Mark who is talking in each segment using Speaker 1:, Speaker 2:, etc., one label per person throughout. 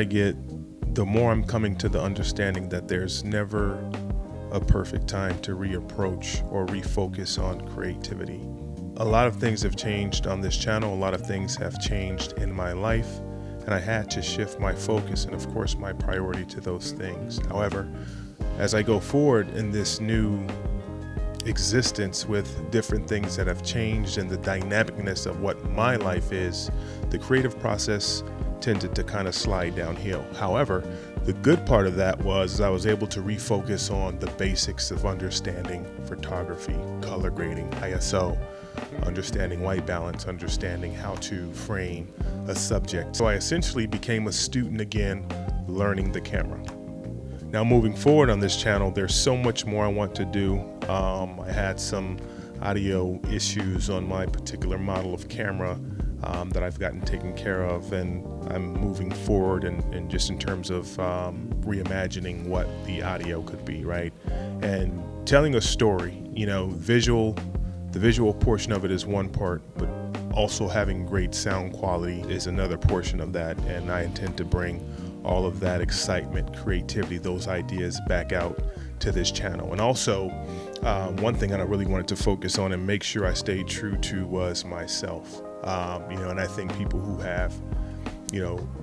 Speaker 1: I get, the more I'm coming to the understanding that there's never a perfect time to reapproach or refocus on creativity. A lot of things have changed on this channel. A lot of things have changed in my life, and I had to shift my focus and, of course, my priority to those things. However, as I go forward in this new existence with different things that have changed and the dynamicness of what my life is, the creative process tended to kind of slide downhill. However, the good part of that was I was able to refocus on the basics of understanding photography, color grading, ISO, understanding white balance, understanding how to frame a subject. So I essentially became a student again, learning the camera. Now moving forward on this channel, there's so much more I want to do. I had some audio issues on my particular model of camera that I've gotten taken care of, and I'm moving forward and just in terms of reimagining what the audio could be, right? And telling a story, the visual portion of it is one part, but also having great sound quality is another portion of that. And I intend to bring all of that excitement, creativity, those ideas back out to this channel. And also, one thing that I really wanted to focus on and make sure I stayed true to was myself. And I think people who have,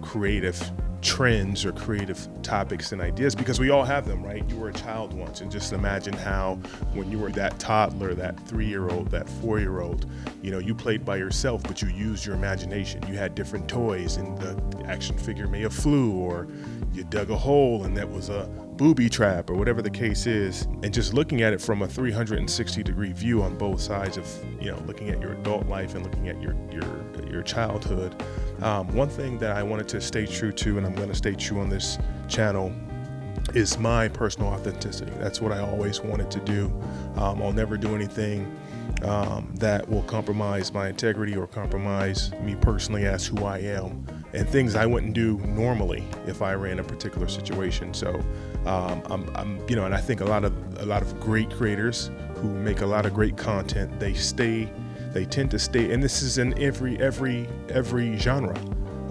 Speaker 1: creative trends or creative topics and ideas, because we all have them, right? You were a child once, and just imagine how when you were that toddler, that 3-year-old, that 4-year-old, you played by yourself, but you used your imagination. You had different toys, and the action figure may have flew, or you dug a hole and that was a booby trap, or whatever the case is. And just looking at it from a 360-degree view on both sides of, looking at your adult life and looking at your childhood. One thing that I wanted to stay true to, and I'm going to stay true on this channel, is my personal authenticity. That's what I always wanted to do. I'll never do anything that will compromise my integrity or compromise me personally as who I am, and things I wouldn't do normally if I ran a particular situation. So and I think a lot of great creators who make a lot of great content, they tend to stay, and this is in every genre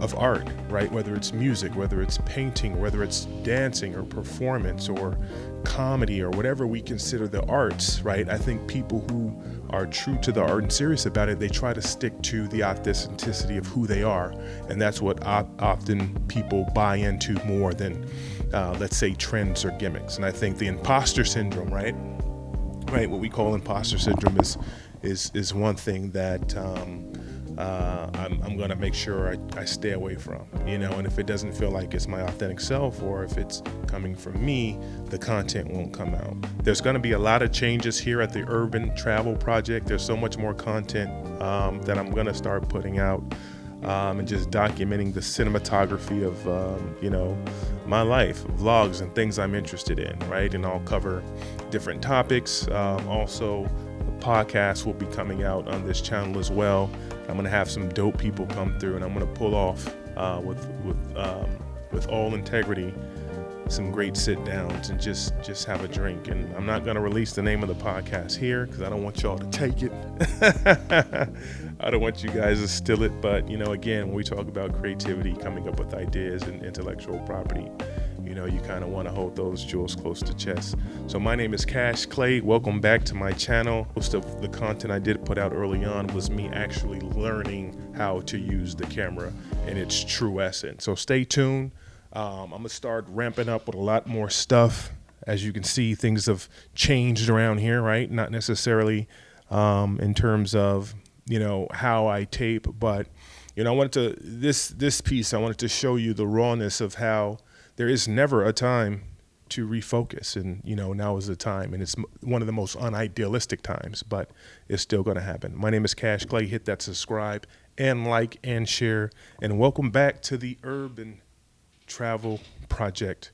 Speaker 1: of art, right? Whether it's music, whether it's painting, whether it's dancing or performance or comedy or whatever we consider the arts, right? I think people who are true to the art and serious about it, they try to stick to the authenticity of who they are. And that's what often people buy into more than, let's say, trends or gimmicks. And I think the imposter syndrome, right? What we call imposter syndrome is one thing that I'm going to make sure I stay away from, and if it doesn't feel like it's my authentic self, or if it's coming from me, the content won't come out. There's going to be a lot of changes here at the Urban Travel Project. There's so much more content that I'm going to start putting out, and just documenting the cinematography of, my life, vlogs and things I'm interested in, right? And I'll cover different topics. Also, the podcast will be coming out on this channel as well. I'm going to have some dope people come through, and I'm going to pull off with all integrity some great sit downs and just have a drink. And I'm not going to release the name of the podcast here because I don't want y'all to take it. I don't want you guys to steal it. But, again, when we talk about creativity, coming up with ideas and intellectual property, you kind of want to hold those jewels close to chest. So my name is Cash Clay. Welcome back to my channel. Most of the content I did put out early on was me actually learning how to use the camera in its true essence. So stay tuned. I'm going to start ramping up with a lot more stuff. As you can see, things have changed around here, right? Not necessarily in terms of, how I tape, but, I wanted to, this piece, I wanted to show you the rawness of how there is never a time to refocus, and now is the time, and it's one of the most unidealistic times, but it's still going to happen. My name is Cash Clay. Hit that subscribe and like and share, and welcome back to the Urban Travel Project.